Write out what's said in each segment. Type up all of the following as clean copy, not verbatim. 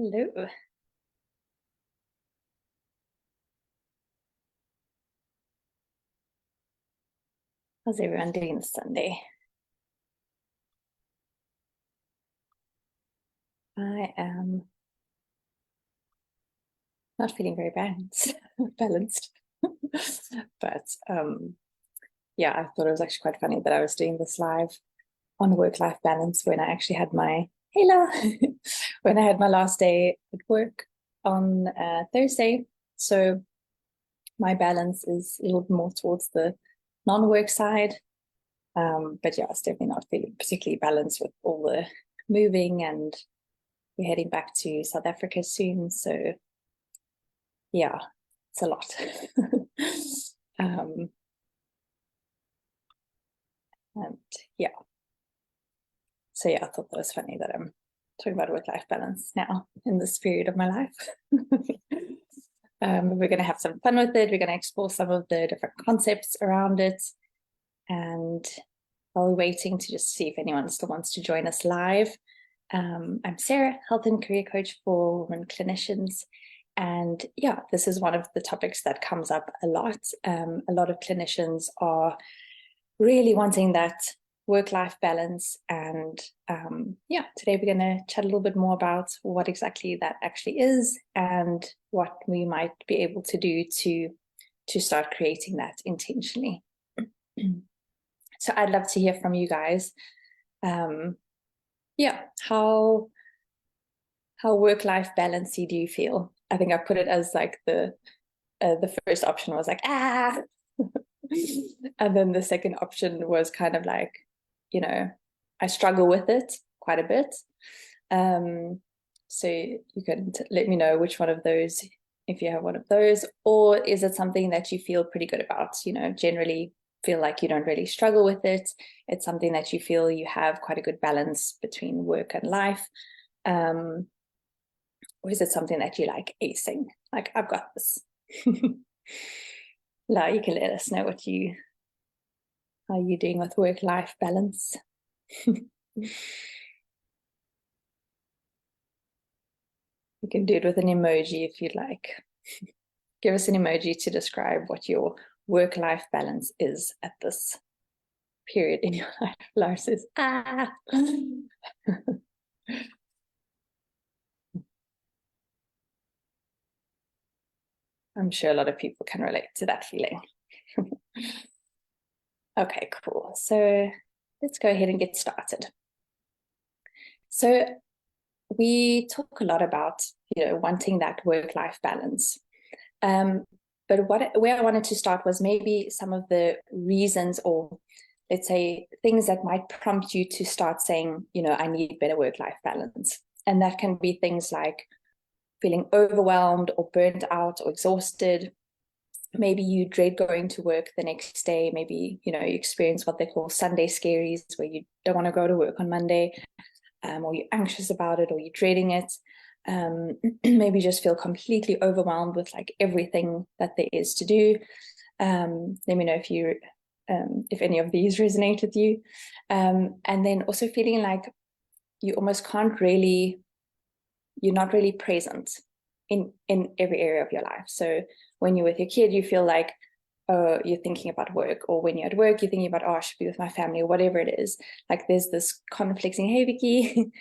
Hello. How's everyone doing this Sunday? I am not feeling very balanced. But yeah, I thought it was actually quite funny that I was doing this live on work-life balance when I actually had my when I had my last day at work on Thursday. So my balance is a little more towards the non-work side. But yeah, it's definitely not feeling particularly balanced with all the moving, and we're heading back to South Africa soon. So yeah, it's a lot. um, and yeah, so yeah, I thought that was funny that I'm talking about work-life balance now in this period of my life. We're going to have some fun with it. We're going to explore some of the different concepts around it. And while we're waiting to just see if anyone still wants to join us live, I'm Sarah, health and career coach for women clinicians. And yeah, this is one of the topics that comes up a lot. A lot of clinicians are really wanting that work-life balance. And yeah, today we're going to chat a little bit more about what exactly that actually is and what we might be able to do to start creating that intentionally. So I'd love to hear from you guys. Yeah, how work-life balancey do you feel? I think I put it as like the first option was like, and then the second option was kind of like, I struggle with it quite a bit. So you can let me know which one of those, if you have one of those, or is it something that you feel pretty good about? Generally feel like you don't really struggle with it. It's something that you feel you have quite a good balance between work and life. Or is it something that you like acing? Like, I've got this. No, you can let us know how you're doing with work-life balance. You can do it with an emoji if you'd like. Give us an emoji to describe what your work-life balance is at this period in your life. Lara says, ah. I'm sure a lot of people can relate to that feeling. Okay, cool. So let's go ahead and get started. So we talk a lot about, wanting that work-life balance. But where I wanted to start was maybe some of the reasons, or let's say things that might prompt you to start saying, I need better work-life balance. And that can be things like feeling overwhelmed or burnt out or exhausted. Maybe you dread going to work the next day. Maybe, you experience what they call Sunday scaries, where you don't want to go to work on Monday, or you're anxious about it, or you're dreading it. Maybe just feel completely overwhelmed with like everything that there is to do. Let me know if any of these resonate with you. And then also feeling like you almost you're not really present in every area of your life. So when you're with your kid, you feel like, oh, you're thinking about work, or when you're at work, you're thinking about, oh, I should be with my family, or whatever it is. Like there's this conflicting, hey, Vicky,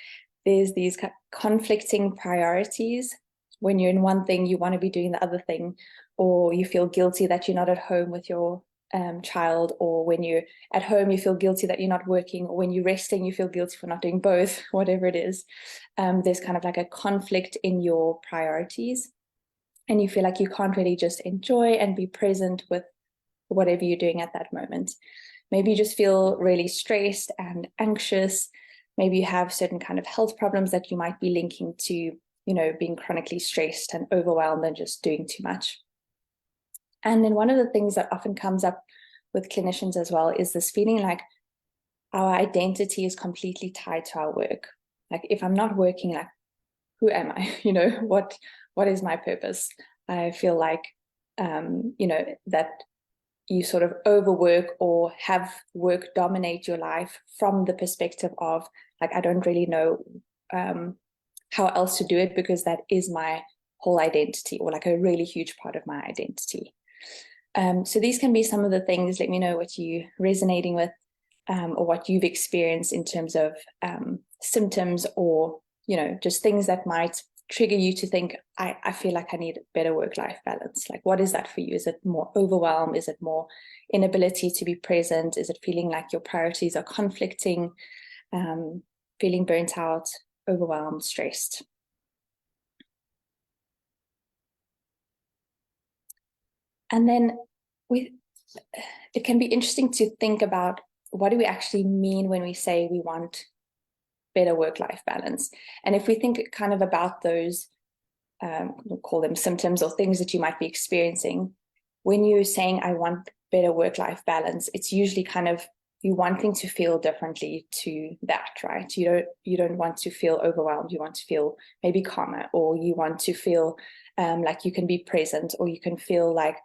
there's these conflicting priorities. When you're in one thing, you want to be doing the other thing, or you feel guilty that you're not at home with your child, or when you're at home, you feel guilty that you're not working, or when you're resting, you feel guilty for not doing both, whatever it is. There's kind of like a conflict in your priorities, and you feel like you can't really just enjoy and be present with whatever you're doing at that moment. Maybe you just feel really stressed and anxious. Maybe you have certain kind of health problems that you might be linking to, being chronically stressed and overwhelmed and just doing too much. And then one of the things that often comes up with clinicians as well is this feeling like our identity is completely tied to our work. Like if I'm not working, like who am I? What is my purpose? I feel like that you sort of overwork or have work dominate your life from the perspective of like, I don't really know how else to do it, because that is my whole identity, or like a really huge part of my identity. So these can be some of the things. Let me know what you're resonating with, or what you've experienced in terms of symptoms, or, you know, just things that might trigger you to think, I feel like I need better work-life balance. Like, what is that for you? Is it more overwhelm? Is it more inability to be present? Is it feeling like your priorities are conflicting? Feeling burnt out, overwhelmed, stressed? And then it can be interesting to think about, what do we actually mean when we say we want better work-life balance? And if we think kind of about those, we'll call them symptoms or things that you might be experiencing, when you're saying, I want better work-life balance, it's usually kind of you wanting to feel differently to that, right? You don't want to feel overwhelmed. You want to feel maybe calmer, or you want to feel like you can be present, or you can feel like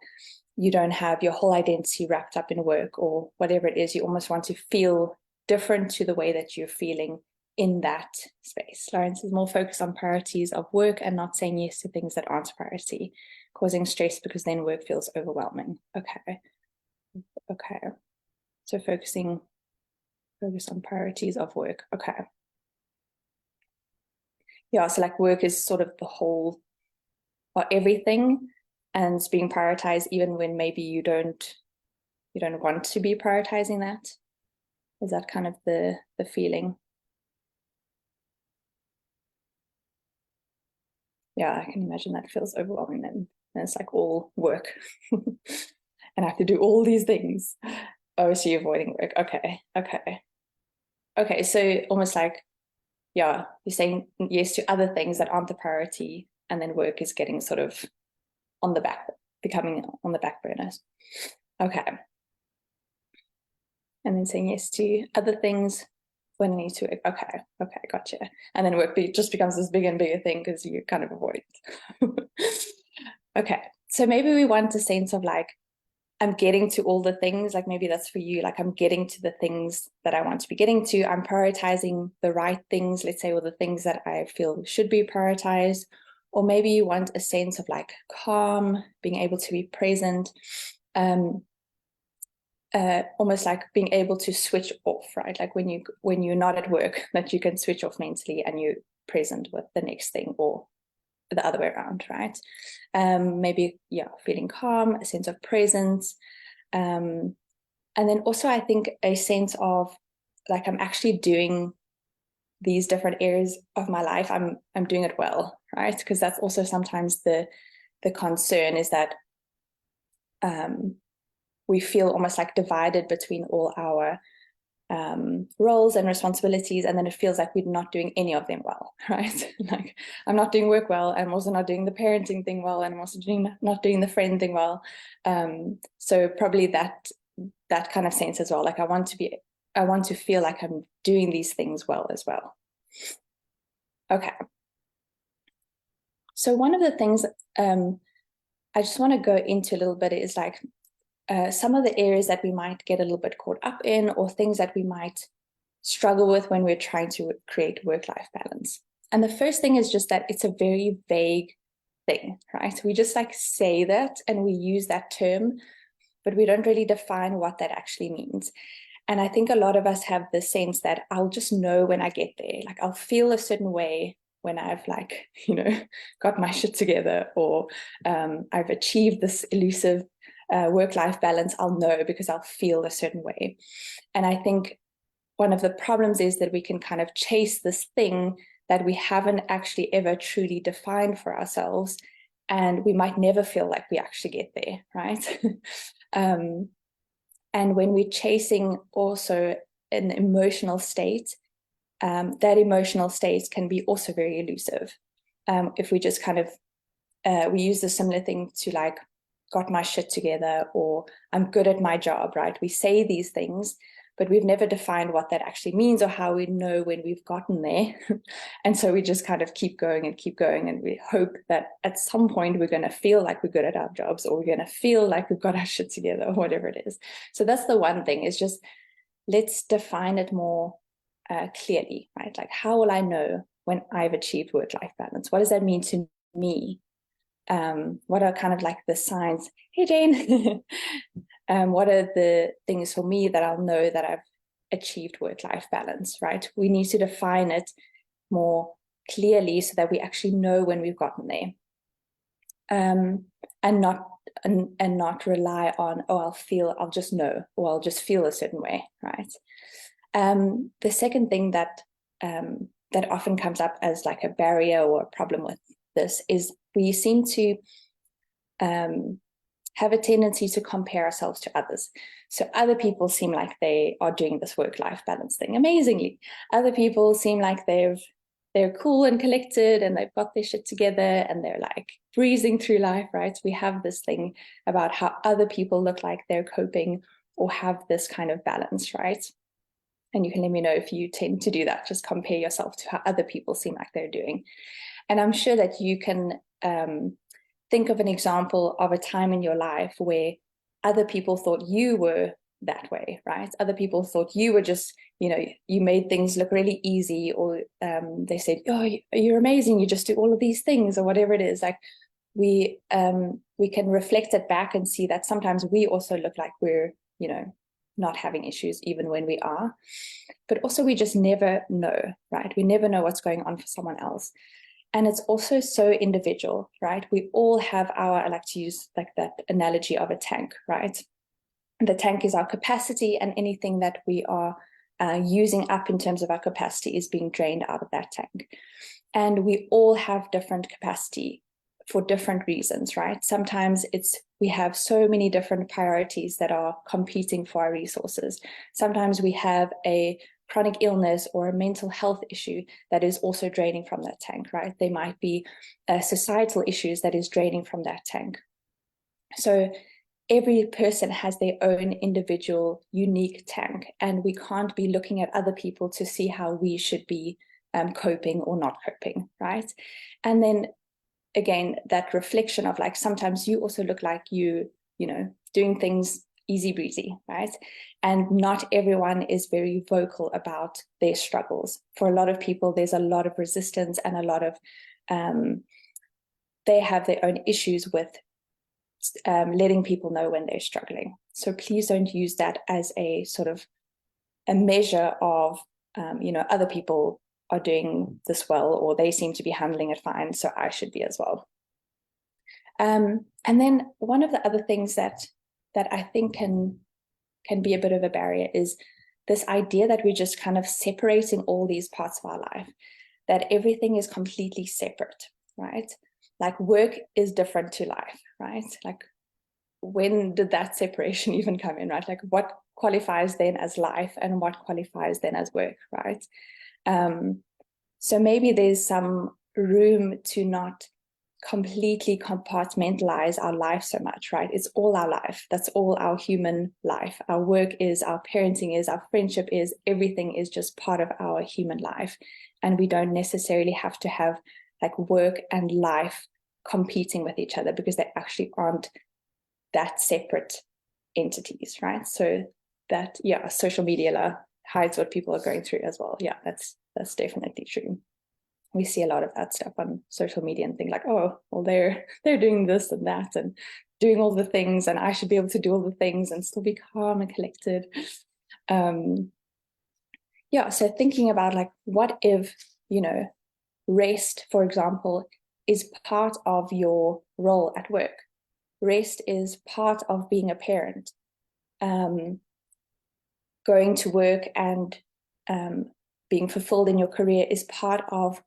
you don't have your whole identity wrapped up in work, or whatever it is. You almost want to feel different to the way that you're feeling in that space. Lawrence is more focused on priorities of work and not saying yes to things that aren't a priority, causing stress because then work feels overwhelming. Okay. So focus on priorities of work. Okay. Yeah, so like work is sort of the whole, or everything, and it's being prioritized even when maybe you don't want to be prioritizing that. Is that kind of the feeling? Yeah, I can imagine that feels overwhelming then. And it's like all work. And I have to do all these things. Oh, so you're avoiding work. Okay, so almost like, yeah, you're saying yes to other things that aren't the priority, and then work is getting sort of becoming on the back burners. Okay. And then saying yes to other things when I need to work. Okay, gotcha. And then work just becomes this bigger and bigger thing because you kind of avoid it. Okay, so maybe we want a sense of like, I'm getting to all the things, like maybe that's for you, like I'm getting to the things that I want to be getting to. I'm prioritizing the right things, let's say, or the things that I feel should be prioritized. Or maybe you want a sense of like calm, being able to be present, almost like being able to switch off, right? Like when you're not at work, that you can switch off mentally and you're present with the next thing, or the other way around, right? Maybe, yeah, feeling calm, a sense of presence. And then also I think a sense of like, I'm actually doing these different areas of my life. I'm doing it well, right? Because that's also sometimes the concern, is that we feel almost like divided between all our roles and responsibilities, and then it feels like we're not doing any of them well, right? Like, I'm not doing work well, I'm also not doing the parenting thing well, and I'm also not doing the friend thing well. So probably that kind of sense as well, like I want to feel like I'm doing these things well as well. Okay, so one of the things I just want to go into a little bit is like some of the areas that we might get a little bit caught up in, or things that we might struggle with when we're trying to create work-life balance. And the first thing is just that it's a very vague thing, right? We just like say that and we use that term, but we don't really define what that actually means. And I think a lot of us have the sense that I'll just know when I get there. Like, I'll feel a certain way when I've like, got my shit together, or I've achieved this elusive work-life balance. I'll know because I'll feel a certain way. And I think one of the problems is that we can kind of chase this thing that we haven't actually ever truly defined for ourselves, and we might never feel like we actually get there, right? And when we're chasing also an emotional state, that emotional state can be also very elusive. If we just kind of, we use a similar thing to like, got my shit together, or I'm good at my job, right? We say these things, but we've never defined what that actually means, or how we know when we've gotten there. And so we just kind of keep going, and we hope that at some point we're going to feel like we're good at our jobs, or we're going to feel like we've got our shit together, or whatever it is. So that's the one thing, is just let's define it more clearly, right? Like, how will I know when I've achieved work-life balance? What does that mean to me? What are kind of like the signs? Hey, Jane. What are the things for me that I'll know that I've achieved work-life balance, right? We need to define it more clearly so that we actually know when we've gotten there. And not rely on, I'll just know, or I'll just feel a certain way, right? The second thing that often comes up as like a barrier or a problem with this is we seem to have a tendency to compare ourselves to others. So other people seem like they are doing this work-life balance thing amazingly. Other people seem like they're cool and collected and they've got their shit together and they're like breezing through life, right? We have this thing about how other people look like they're coping or have this kind of balance, right? And you can let me know if you tend to do that. Just compare yourself to how other people seem like they're doing. And I'm sure that you can think of an example of a time in your life where other people thought you were that way, right? Other people thought you were just, you made things look really easy, or they said, oh, you're amazing, you just do all of these things, or whatever it is. Like we can reflect it back and see that sometimes we also look like we're, not having issues even when we are. But also we just never know, right? We never know what's going on for someone else. And it's also so individual, right? We all have I like to use like that analogy of a tank, right? The tank is our capacity, and anything that we are using up in terms of our capacity is being drained out of that tank. And we all have different capacity for different reasons, right? Sometimes we have so many different priorities that are competing for our resources. Sometimes we have a chronic illness or a mental health issue that is also draining from that tank, right? There might be societal issues that is draining from that tank. So every person has their own individual, unique tank, and we can't be looking at other people to see how we should be coping or not coping, right? And then again, that reflection of like, sometimes you also look like doing things easy breezy, right? And not everyone is very vocal about their struggles. For a lot of people, there's a lot of resistance and a lot of, they have their own issues with letting people know when they're struggling. So please don't use that as a sort of a measure of, other people are doing this well, or they seem to be handling it fine, so I should be as well. And then one of the other things that I think can be a bit of a barrier is this idea that we're just kind of separating all these parts of our life, that everything is completely separate, right? Like work is different to life, right? Like when did that separation even come in, right? Like what qualifies then as life and what qualifies then as work, right? So maybe there's some room to not completely compartmentalize our life so much, right? It's all our life. That's all our human life. Our work is, our parenting is, our friendship is, everything is just part of our human life. And we don't necessarily have to have like work and life competing with each other, because they actually aren't that separate entities, right? So that, yeah, social media hides what people are going through as well. Yeah, that's definitely true. We see a lot of that stuff on social media and think like, oh, well, they're doing this and that and doing all the things, and I should be able to do all the things and still be calm and collected. Yeah, so thinking about like, what if, rest, for example, is part of your role at work. Rest is part of being a parent. Going to work and being fulfilled in your career is part of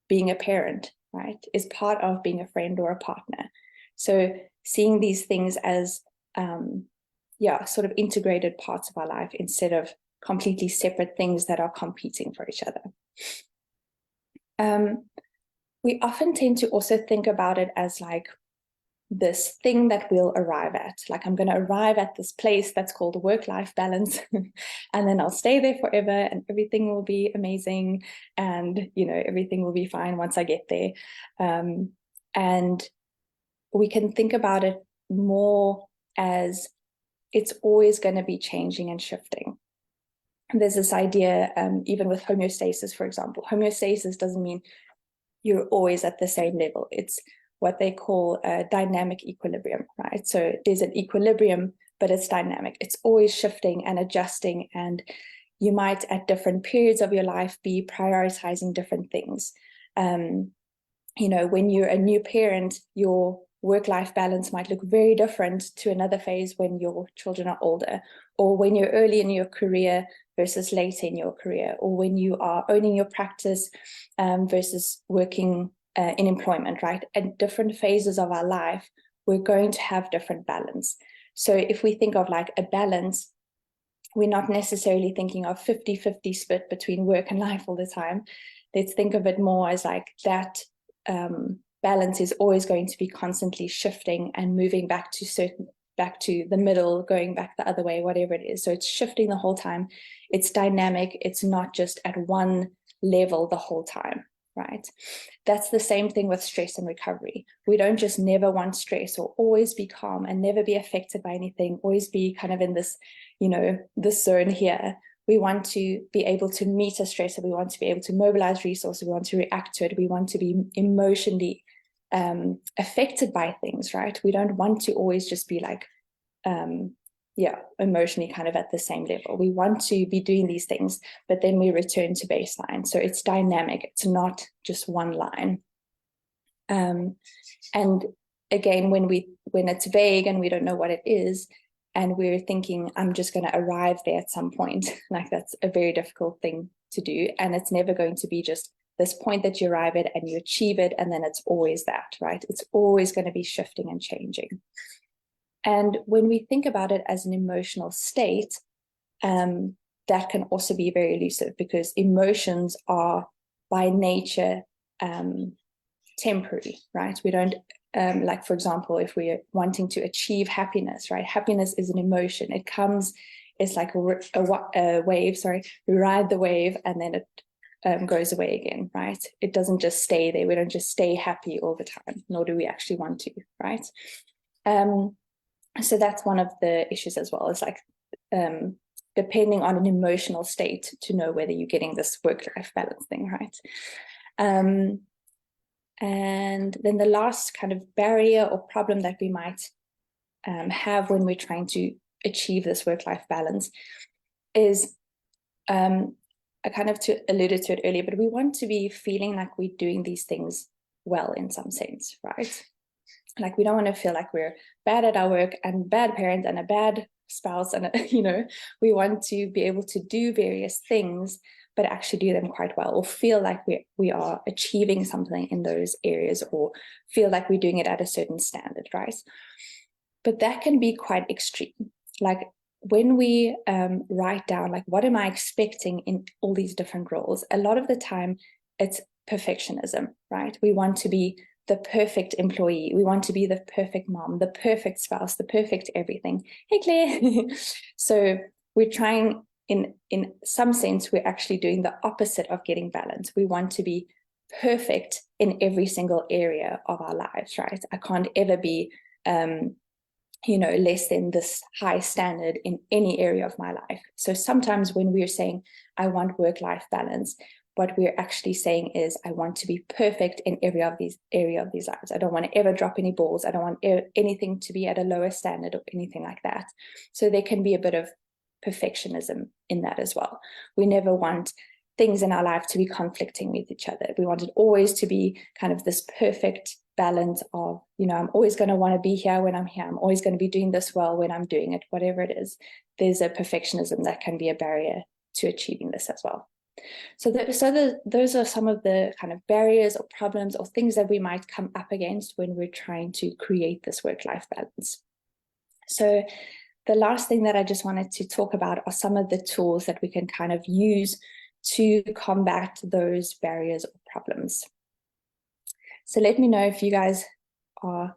being a parent, right? Is part of being a friend or a partner. So seeing these things as, sort of integrated parts of our life instead of completely separate things that are competing for each other. We often tend to also think about it as like this thing that we'll arrive at. Like, I'm going to arrive at this place that's called work-life balance, and then I'll stay there forever and everything will be amazing, and, everything will be fine once I get there. And we can think about it more as it's always going to be changing and shifting. there's this idea, even with homeostasis, for example. Homeostasis doesn't mean you're always at the same level. It's what they call a dynamic equilibrium, right? So there's an equilibrium, but it's dynamic. It's always shifting and adjusting, and you might at different periods of your life be prioritizing different things. You know, when you're a new parent, your work-life balance might look very different to another phase when your children are older, or when you're early in your career versus later in your career, or when you are owning your practice versus working in employment, right? At different phases of our life, we're going to have different balance. So if we think of like a balance, we're not necessarily thinking of 50-50 split between work and life all the time. Let's think of it more as like that balance is always going to be constantly shifting and moving back to the middle, going back the other way, whatever it is. So it's shifting the whole time. It's dynamic. It's not just at one level the whole time, right? That's the same thing with stress and recovery. We don't just never want stress or always be calm and never be affected by anything, always be kind of in this, you know, this zone here. We want to be able to meet a stressor. We want to be able to mobilize resources. We want to react to it. We want to be emotionally affected by things, right? We don't want to always just be like, emotionally kind of at the same level. We want to be doing these things, but then we return to baseline. So it's dynamic. It's not just one line. And again, when it's vague and we don't know what it is, and we're thinking, I'm just going to arrive there at some point, like that's a very difficult thing to do. And it's never going to be just this point that you arrive at and you achieve it, and then it's always that, right? It's always going to be shifting and changing. And when we think about it as an emotional state, that can also be very elusive, because emotions are by nature temporary, right? We don't, like, for example, if we're wanting to achieve happiness, right? Happiness is an emotion. It comes, it's like a wave, sorry, we ride the wave and then it goes away again, right? It doesn't just stay there. We don't just stay happy all the time, nor do we actually want to, right? So that's one of the issues as well. It's like depending on an emotional state to know whether you're getting this work-life balance thing, right? And then the last kind of barrier or problem that we might have when we're trying to achieve this work-life balance is, I kind of alluded to it earlier, but we want to be feeling like we're doing these things well in some sense, right? Like we don't want to feel like we're bad at our work and bad parent and a bad spouse, and you know, we want to be able to do various things but actually do them quite well, or feel like we are achieving something in those areas, or feel like we're doing it at a certain standard, right? But that can be quite extreme. Like when we write down, like, what am I expecting in all these different roles? A lot of the time it's perfectionism, right? We want to be the perfect employee. We want to be the perfect mom, the perfect spouse, the perfect everything. Hey, Claire. So we're trying, in some sense, we're actually doing the opposite of getting balance. We want to be perfect in every single area of our lives, right? I can't ever be, less than this high standard in any area of my life. So sometimes when we're saying, I want work-life balance, what we're actually saying is, I want to be perfect in every area of these lives. I don't want to ever drop any balls. I don't want anything to be at a lower standard or anything like that. So there can be a bit of perfectionism in that as well. We never want things in our life to be conflicting with each other. We want it always to be kind of this perfect balance of, I'm always going to want to be here when I'm here. I'm always going to be doing this well when I'm doing it, whatever it is. There's a perfectionism that can be a barrier to achieving this as well. So those are some of the kind of barriers or problems or things that we might come up against when we're trying to create this work-life balance. So the last thing that I just wanted to talk about are some of the tools that we can kind of use to combat those barriers or problems. So let me know if you guys are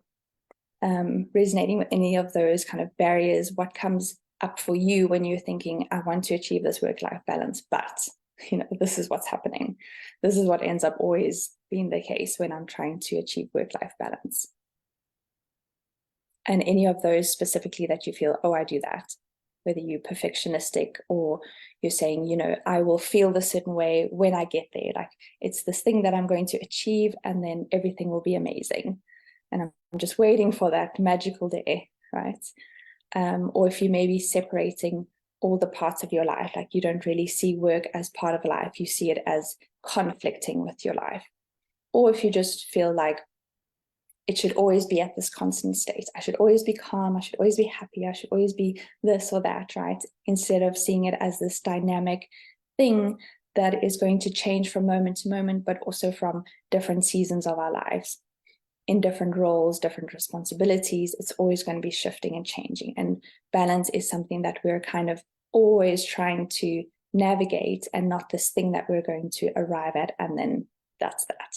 resonating with any of those kind of barriers. What comes up for you when you're thinking, I want to achieve this work-life balance, but this is what's happening. This is what ends up always being the case when I'm trying to achieve work-life balance. And any of those specifically that you feel, oh, I do that. whether you're perfectionistic or you're saying, you know, I will feel the certain way when I get there. Like it's this thing that I'm going to achieve and then everything will be amazing. And I'm just waiting for that magical day, right? Or if you may be separating all the parts of your life, like you don't really see work as part of life, you see it as conflicting with your life. Or if you just feel like it should always be at this constant state. I should always be calm. I should always be happy. I should always be this or that, right? Instead of seeing it as this dynamic thing that is going to change from moment to moment, but also from different seasons of our lives. In different roles, different responsibilities, it's always going to be shifting and changing. And balance is something that we're kind of always trying to navigate, and not this thing that we're going to arrive at and then that's that.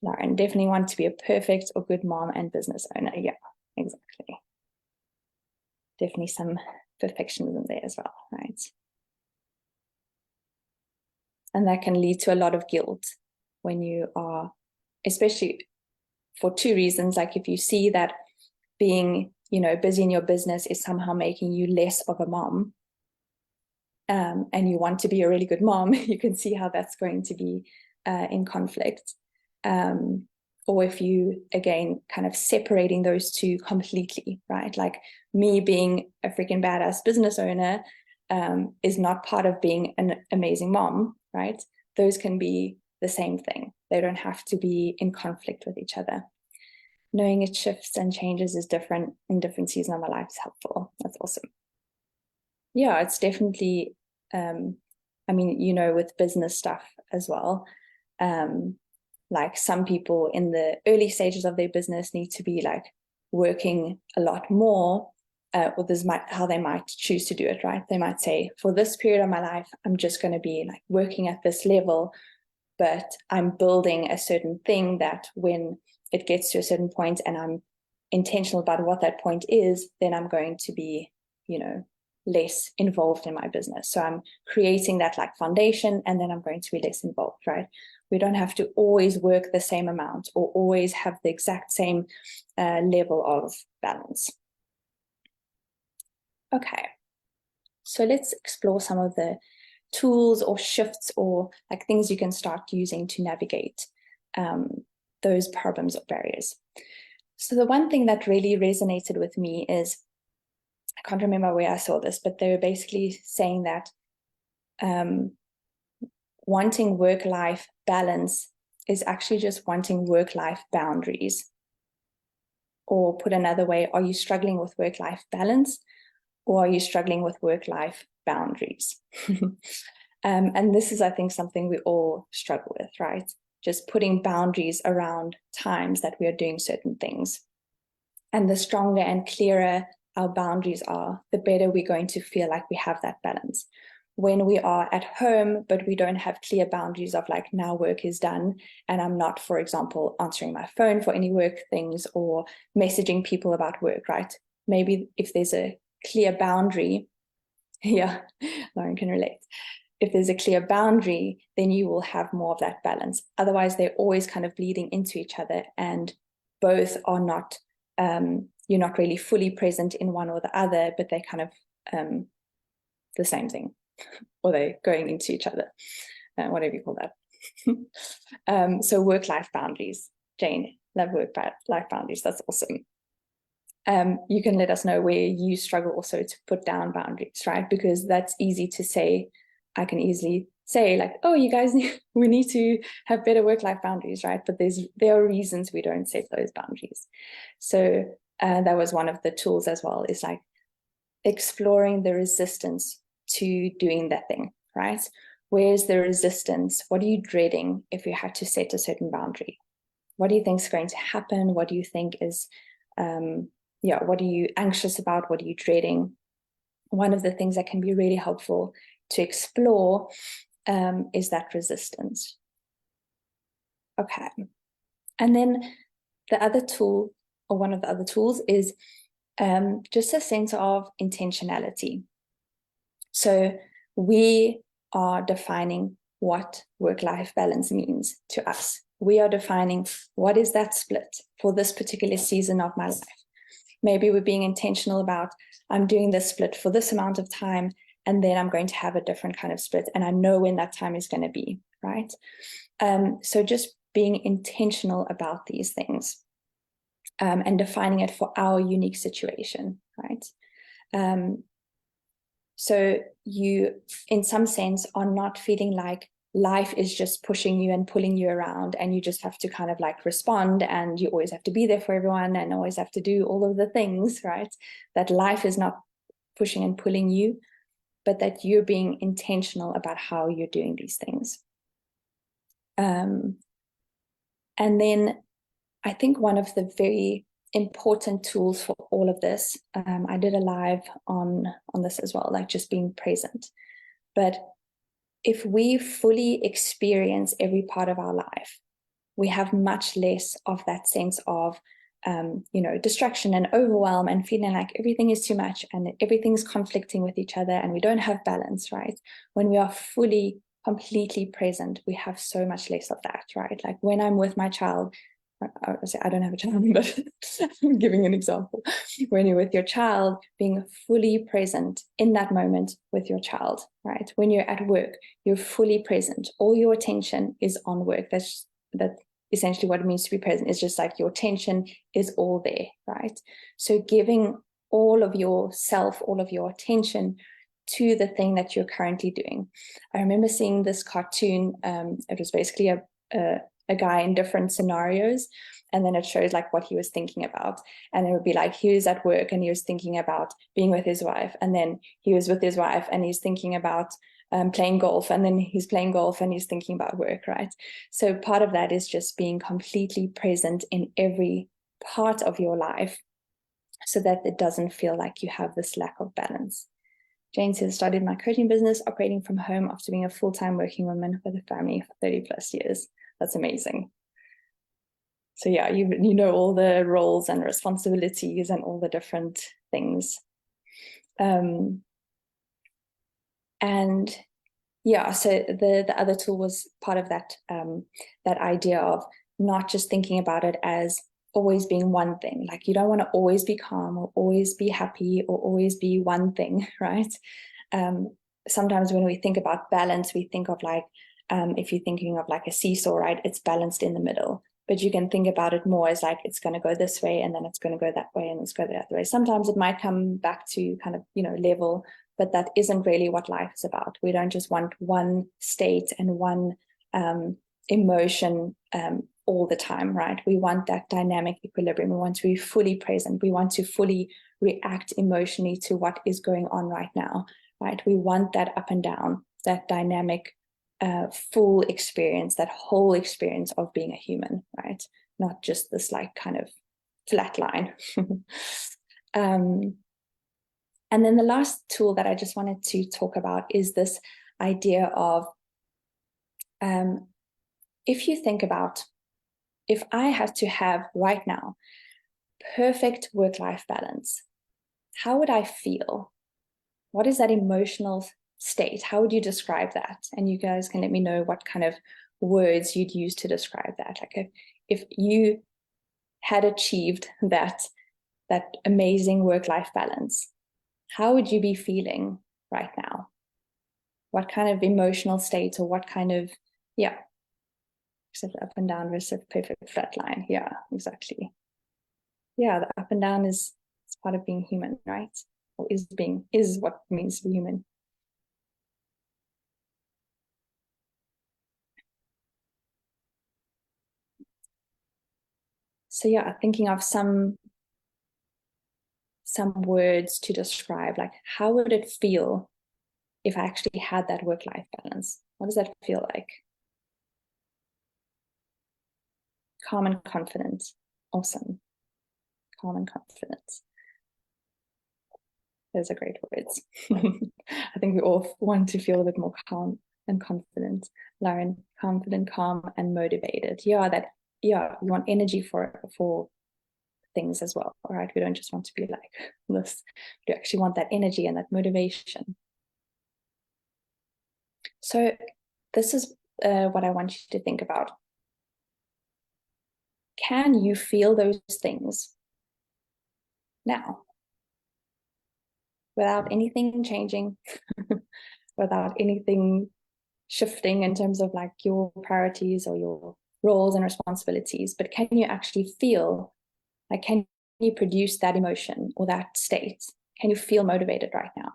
Lauren, definitely want to be a perfect or good mom and business owner. Yeah, exactly. Definitely some perfectionism there as well, right? And that can lead to a lot of guilt when you are, especially for two reasons. Like if you see that being, you know, busy in your business is somehow making you less of a mom, and you want to be a really good mom, you can see how that's going to be in conflict. Or if you, again, kind of separating those two completely, right? Like me being a freaking badass business owner is not part of being an amazing mom, right? Those can be the same thing. They don't have to be in conflict with each other. Knowing it shifts and changes is different in different seasons of my life is helpful. That's awesome. Yeah, it's definitely, I mean, you know, with business stuff as well, like some people in the early stages of their business need to be like working a lot more, or this might how they might choose to do it, right? They might say, for this period of my life, I'm just going to be like working at this level, but I'm building a certain thing that when it gets to a certain point and I'm intentional about what that point is, then I'm going to be, you know, less involved in my business. So I'm creating that like foundation, and then I'm going to be less involved, right? We don't have to always work the same amount or always have the exact same level of balance. Okay, so let's explore some of the tools or shifts or like things you can start using to navigate those problems or barriers. So the one thing that really resonated with me is, I can't remember where I saw this, but they were basically saying that wanting work-life balance is actually just wanting work-life boundaries. Or put another way, are you struggling with work-life balance, or are you struggling with work-life boundaries? And this is, I think, something we all struggle with, right? Just putting boundaries around times that we are doing certain things. And the stronger and clearer our boundaries are, the better we're going to feel like we have that balance. When we are at home, but we don't have clear boundaries of like, now work is done, and I'm not, for example, answering my phone for any work things or messaging people about work, right? Maybe if there's a clear boundary, yeah, Lauren can relate. If there's a clear boundary, then you will have more of that balance. Otherwise, they're always kind of bleeding into each other, and both are not, you're not really fully present in one or the other, but they're kind of the same thing, or they're going into each other, whatever you call that. So work-life boundaries. Jane, love work-life boundaries. That's awesome. You can let us know where you struggle also to put down boundaries, right? Because that's easy to say. I can easily say like, oh, you guys, we need to have better work-life boundaries, right? But there are reasons we don't set those boundaries. So that was one of the tools as well, is like exploring the resistance to doing that thing, right? Where's the resistance? What are you dreading if you had to set a certain boundary? What do you think is going to happen? What do you think is, what are you anxious about? What are you dreading? One of the things that can be really helpful to explore is that resistance. Okay. And then the other tool, or one of the other tools, is just a sense of intentionality. So we are defining what work-life balance means to us. We are defining what is that split for this particular season of my life. Maybe we're being intentional about, I'm doing this split for this amount of time, and then I'm going to have a different kind of split, and I know when that time is going to be, right? So just being intentional about these things, and defining it for our unique situation, right? So you, in some sense, are not feeling like life is just pushing you and pulling you around, and you just have to kind of like respond, and you always have to be there for everyone and always have to do all of the things, right? That life is not pushing and pulling you, but that you're being intentional about how you're doing these things. And then I think one of the very important tools for all of this, I did a live on this as well, like just being present. But if we fully experience every part of our life, we have much less of that sense of distraction and overwhelm and feeling like everything is too much and everything's conflicting with each other and we don't have balance, right? When we are fully, completely present, we have so much less of that, right? Like when I'm with my child, I don't have a child, but I'm giving an example. When you're with your child, being fully present in that moment with your child, right? When you're at work, you're fully present. All your attention is on work. That's essentially what it means to be present. Is just like your attention is all there, right? So giving all of yourself, all of your attention to the thing that you're currently doing. I remember seeing this cartoon. It was basically a guy in different scenarios, and then it shows like what he was thinking about, and it would be like he was at work and he was thinking about being with his wife, and then he was with his wife and he's thinking about playing golf, and then he's playing golf and he's thinking about work, right? So part of that is just being completely present in every part of your life so that it doesn't feel like you have this lack of balance. Jane says, started my coaching business operating from home after being a full-time working woman with a family for 30 plus years. That's amazing. So yeah, you know all the roles and responsibilities and all the different things. And yeah, so the other tool was part of that, that idea of not just thinking about it as always being one thing. Like you don't want to always be calm or always be happy or always be one thing, right? Sometimes when we think about balance, we think of like, if you're thinking of like a seesaw, right? It's balanced in the middle. But you can think about it more as like it's going to go this way and then it's going to go that way and it's going to go the other way. Sometimes it might come back to kind of, level, but that isn't really what life is about. We don't just want one state and one emotion all the time, right? We want that dynamic equilibrium. We want to be fully present. We want to fully react emotionally to what is going on right now, right? We want that up and down, that dynamic full experience, that whole experience of being a human, right? Not just this like kind of flat line. And then the last tool that I just wanted to talk about is this idea of, if you think about, if I had to have right now perfect work-life balance, how would I feel? What is that emotional state? How would you describe that? And you guys can let me know what kind of words you'd use to describe that. Like if you had achieved that amazing work-life balance, how would you be feeling right now? What kind of emotional state, or what kind of, yeah, except up and down versus perfect flat line. Yeah, exactly. Yeah, the up and down is part of being human, right? Or is what it means to be human. So yeah, thinking of some words to describe, like how would it feel if I actually had that work-life balance? What does that feel like? Calm and confident. Awesome. Calm and confident. Those are great words. I think we all want to feel a bit more calm and confident. Lauren, confident, calm, and motivated. You want energy for things as well. All right. We don't just want to be like this. We actually want that energy and that motivation. So this is what I want you to think about. Can you feel those things now? without anything changing, without anything shifting in terms of like your priorities or your roles and responsibilities, but can you actually feel, like, can you produce that emotion or that state? Can you feel motivated right now?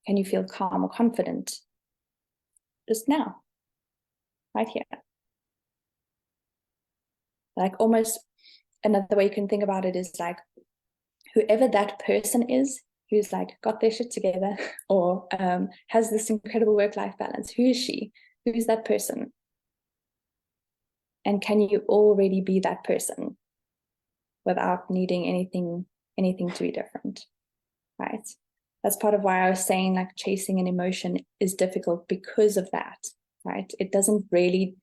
Can you feel calm or confident just now, right here? Like, almost another way you can think about it is like, whoever that person is who's like got their shit together or has this incredible work-life balance, who is she? Who's that person? And can you already be that person without needing anything to be different, right? That's part of why I was saying like chasing an emotion is difficult because of that, right? It doesn't really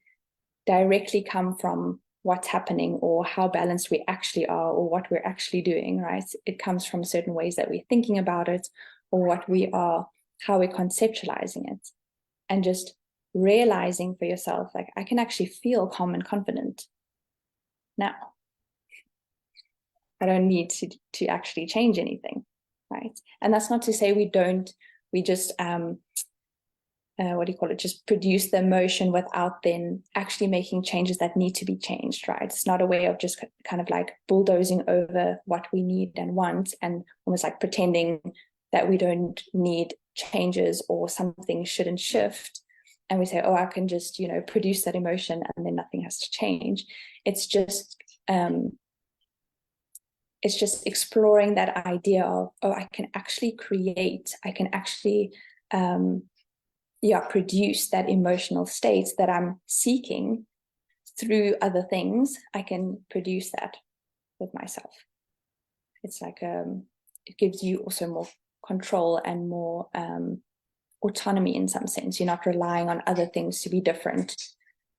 directly come from what's happening or how balanced we actually are or what we're actually doing, right? It comes from certain ways that we're thinking about it or what we are, how we're conceptualizing it. And just realizing for yourself, like, I can actually feel calm and confident now. I don't need to actually change anything, right? And that's not to say we just what do you call it, just produce the emotion without then actually making changes that need to be changed, right? It's not a way of just kind of like bulldozing over what we need and want and almost like pretending that we don't need changes or something shouldn't shift. And we say, oh, I can just, produce that emotion and then nothing has to change. It's just exploring that idea of, oh, I can actually create, I can actually produce that emotional state that I'm seeking through other things. I can produce that with myself. It's like it gives you also more control and more autonomy in some sense. You're not relying on other things to be different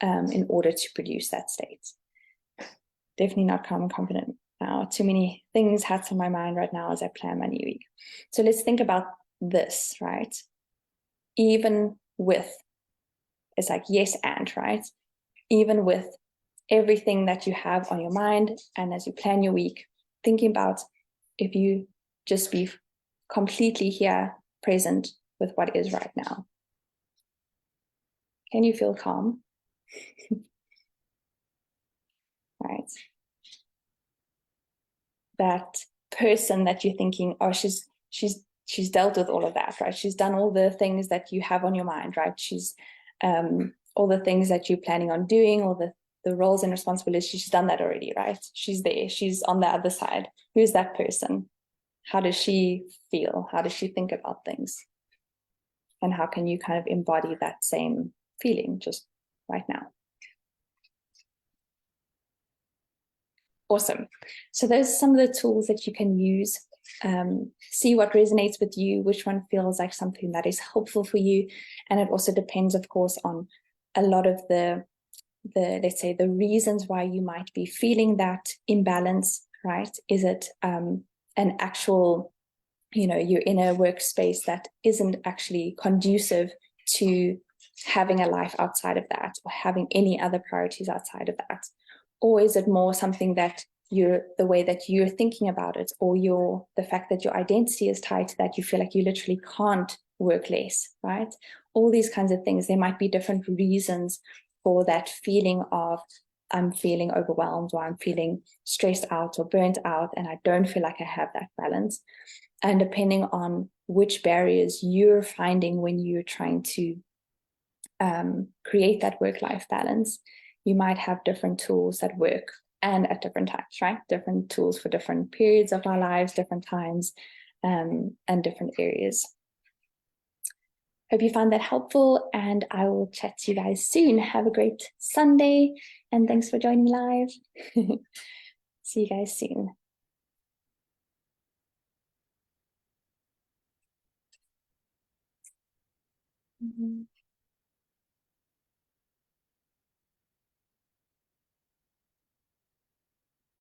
in order to produce that state. Definitely not calm and confident now. Too many things hats on my mind right now as I plan my new week. So let's think about this, right? Even with, it's like yes and, right? Even with everything that you have on your mind and as you plan your week, thinking about if you just be completely here, present with what is right now. Can you feel calm? Right? That person that you're thinking, oh, she's dealt with all of that, right? She's done all the things that you have on your mind, right? She's all the things that you're planning on doing, all the roles and responsibilities, she's done that already, right? She's there, she's on the other side. Who's that person? How does she feel? How does she think about things? And how can you kind of embody that same feeling just right now? Awesome. So those are some of the tools that you can use. See what resonates with you, which one feels like something that is helpful for you. And it also depends, of course, on a lot of the let's say the reasons why you might be feeling that imbalance, right? Is it an actual, you're in a workspace that isn't actually conducive to having a life outside of that or having any other priorities outside of that? Or is it more something that the way that you're thinking about it, or the fact that your identity is tied to that, you feel like you literally can't work less, right? All these kinds of things. There might be different reasons for that feeling of, I'm feeling overwhelmed, or I'm feeling stressed out or burnt out, and I don't feel like I have that balance. And depending on which barriers you're finding when you're trying to create that work-life balance, you might have different tools that work and at different times, right? Different tools for different periods of our lives, different times, and different areas. Hope you found that helpful, and I will chat to you guys soon. Have a great Sunday, and thanks for joining live. See you guys soon. Mm-hmm.